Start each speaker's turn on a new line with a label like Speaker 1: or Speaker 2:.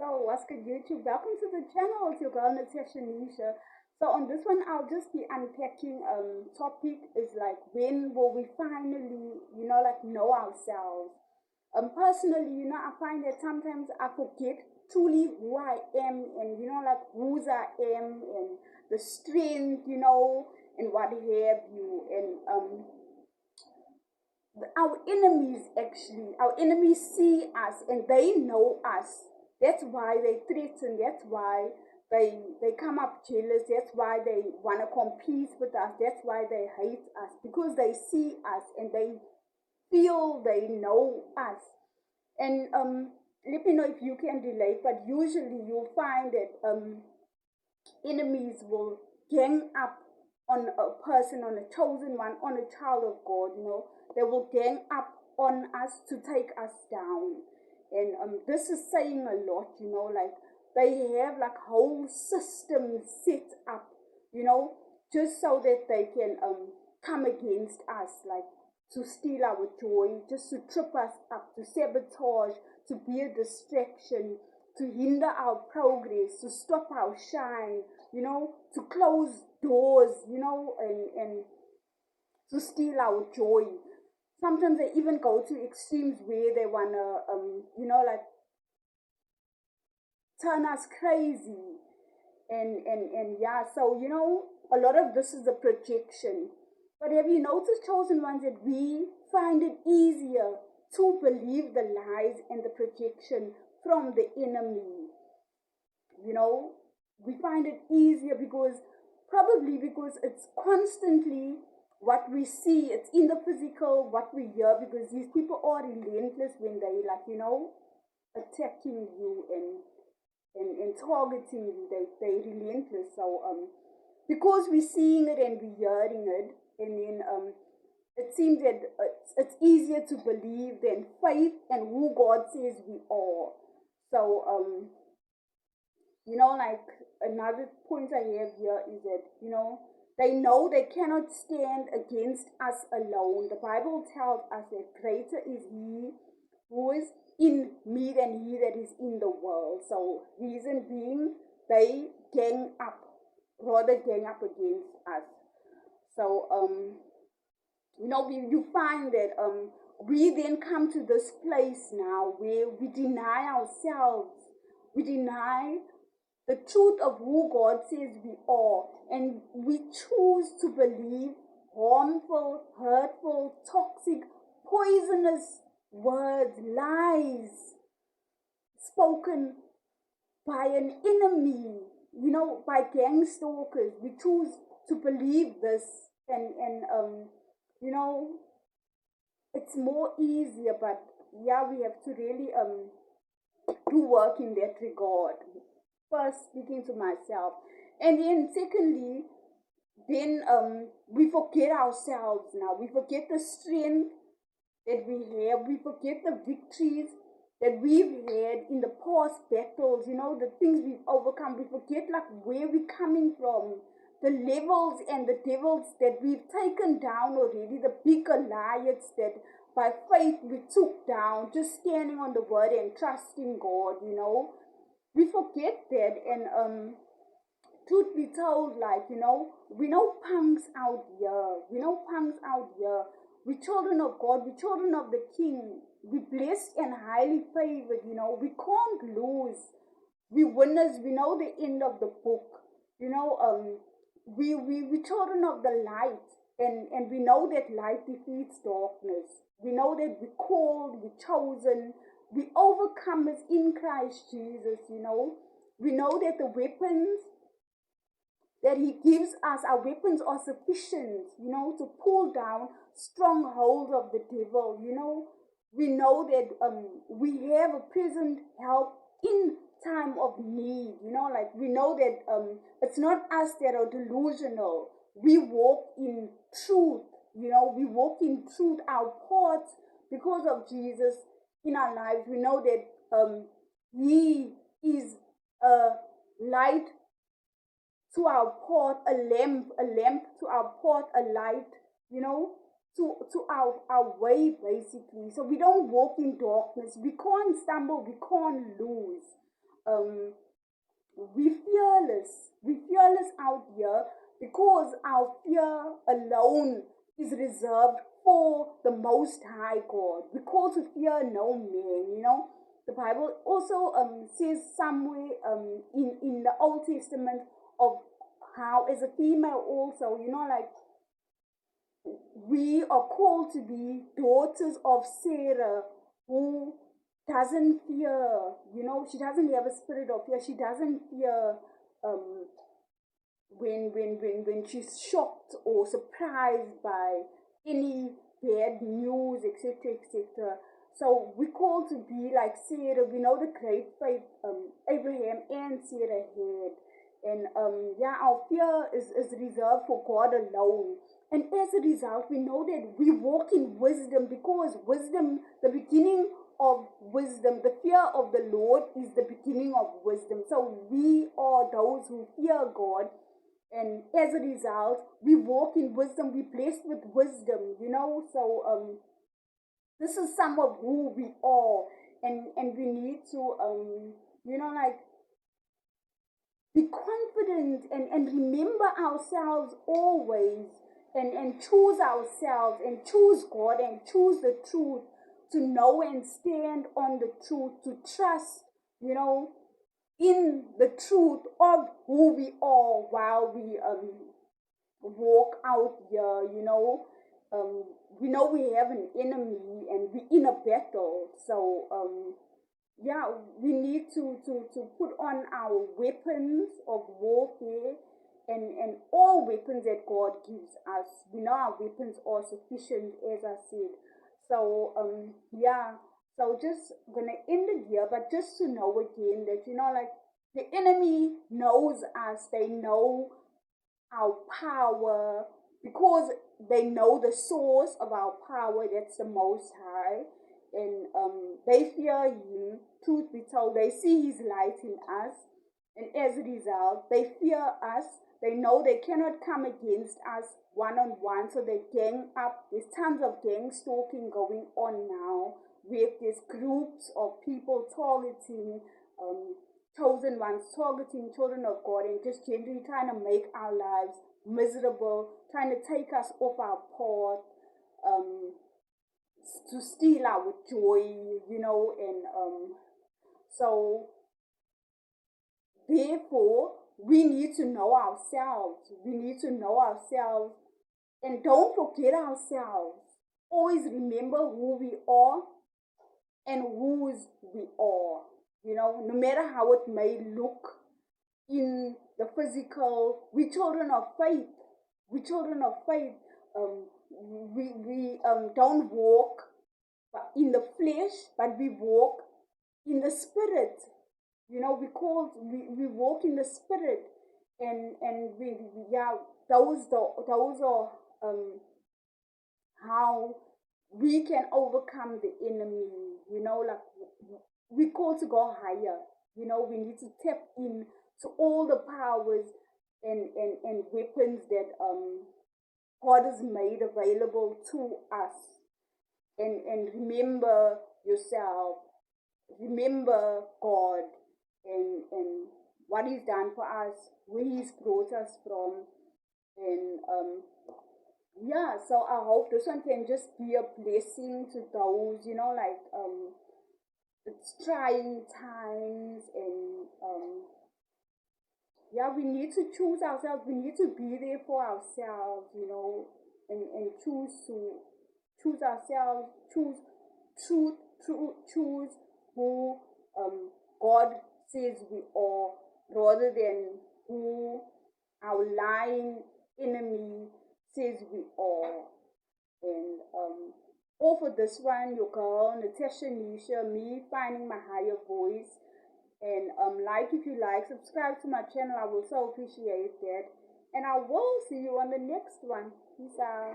Speaker 1: So what's good, YouTube? Welcome to the channel. It's your girl Natasha Nisha. So on this one, I'll just be unpacking topic is like, when will we finally, know ourselves? Personally, I find that sometimes I forget truly who I am, and whose I am, and the strength, and what have you. And our enemies see us and they know us. That's why they threaten. That's why they come up jealous. That's why they want to compete with us. That's why they hate us, because they see us and they feel they know us. And let me know if you can relate, but usually you'll find that enemies will gang up on a person, on a chosen one, on a child of God. They will gang up on us to take us down. And this is saying a lot, like they have like whole systems set up, just so that they can come against us, like to steal our joy, just to trip us up, to sabotage, to be a distraction, to hinder our progress, to stop our shine, to close doors, and to steal our joy. Sometimes they even go to extremes where they wanna, like turn us crazy. And yeah, so a lot of this is a projection. But have you noticed, chosen ones, that we find it easier to believe the lies and the projection from the enemy? you know we find it easier because, probably because it's constantly what we see. It's in the physical, what we hear, because these people are relentless when they, like, attacking you and targeting you. They relentless. So because we're seeing it and we're hearing it, and then it seems that it's easier to believe than faith and who God says we are. So like, another point I have here is that, they know they cannot stand against us alone. The Bible tells us that greater is He who is in me than he that is in the world. So, reason being, they rather gang up against us. So, you find that we then come to this place now where we deny ourselves, we deny the truth of who God says we are, and we choose to believe harmful, hurtful, toxic, poisonous words, lies spoken by an enemy, by gang stalkers. We choose to believe this, and you know, it's more easier, but yeah, we have to really do work in that regard. First, speaking to myself, and then secondly, then we forget ourselves. Now we forget the strength that we have. We forget the victories that we've had in the past battles, the things we've overcome. We forget, like, where we're coming from, the levels and the devils that we've taken down already, the big Goliaths that by faith we took down, just standing on the word and trusting God. We forget that. And truth be told, like, we know punks out here. We children of God. We children of the King. We blessed and highly favored. We can't lose. We winners. We know the end of the book. We children of the light, and we know that light defeats darkness. We know that we called, we chosen, we overcomers in Christ Jesus. We know that the weapons that He gives us, our weapons are sufficient, to pull down strongholds of the devil. We know that we have a present help in time of need. Like, we know that it's not us that are delusional. We walk in truth. We walk in truth. Our parts, because of Jesus in our lives, we know that He is a light to our path, a lamp to our path, a light, to our way, basically. So we don't walk in darkness. We can't stumble, we can't lose. um, we fearless. We fearless out here because our fear alone is reserved for the Most High God. We call to fear no man, you know. The Bible also says somewhere in the Old Testament of how, as a female also, you know, like we are called to be daughters of Sarah, who doesn't fear, you know, she doesn't have a spirit of fear. She doesn't fear um, when she's shocked or surprised by any bad news, etc., etc. So we call to be like Sarah. We know the great faith Abraham and Sarah had. And yeah, our fear is reserved for God alone. And as a result, we know that we walk in wisdom, because wisdom, the beginning of wisdom, the fear of the Lord is the beginning of wisdom. So we are those who fear God, and as a result, we walk in wisdom. We're blessed with wisdom, you know. So this is some of who we are, and we need to you know, like, be confident and remember ourselves always, and choose ourselves and choose God and choose the truth, to know and stand on the truth, to trust, you know, in the truth of who we are while we walk out here, you know. We know we have an enemy and we're in a battle. So yeah, we need to put on our weapons of warfare, and all weapons that God gives us. We know our weapons are sufficient, as I said. So yeah, so just gonna end it here, but just to know again that, you know, like, the enemy knows us, they know our power, because they know the source of our power, that's the Most High, and they fear Him. Truth be told, they see His light in us, and as a result, they fear us. They know they cannot come against us one on one, so they gang up. There's tons of gang stalking going on now, where there's groups of people targeting chosen ones, targeting children of God, and just generally trying to make our lives miserable, trying to take us off our path, to steal our joy, you know. And so therefore, we need to know ourselves. We need to know ourselves, and don't forget ourselves. Always remember who we are and whose we are. You know, no matter how it may look in the physical, we children of faith. We children of faith. We don't walk in the flesh, but we walk in the spirit. You know, we walk in the spirit, and we yeah, those are how we can overcome the enemy. You know, like, we call to go higher. You know, we need to tap in to all the powers and weapons that God has made available to us. And remember yourself, remember God, and what He's done for us, where He's brought us from. And yeah, so I hope this one can just be a blessing to those, you know, like, it's trying times, and yeah, we need to choose ourselves. We need to be there for ourselves, you know, and choose ourselves, choose truth, choose who God says we are, rather than who our lying enemy says we are. And all for this one, your girl Natasha Nisha, me finding my higher voice. And like, if you like, subscribe to my channel. I will so appreciate that. And I will see you on the next one. Peace out.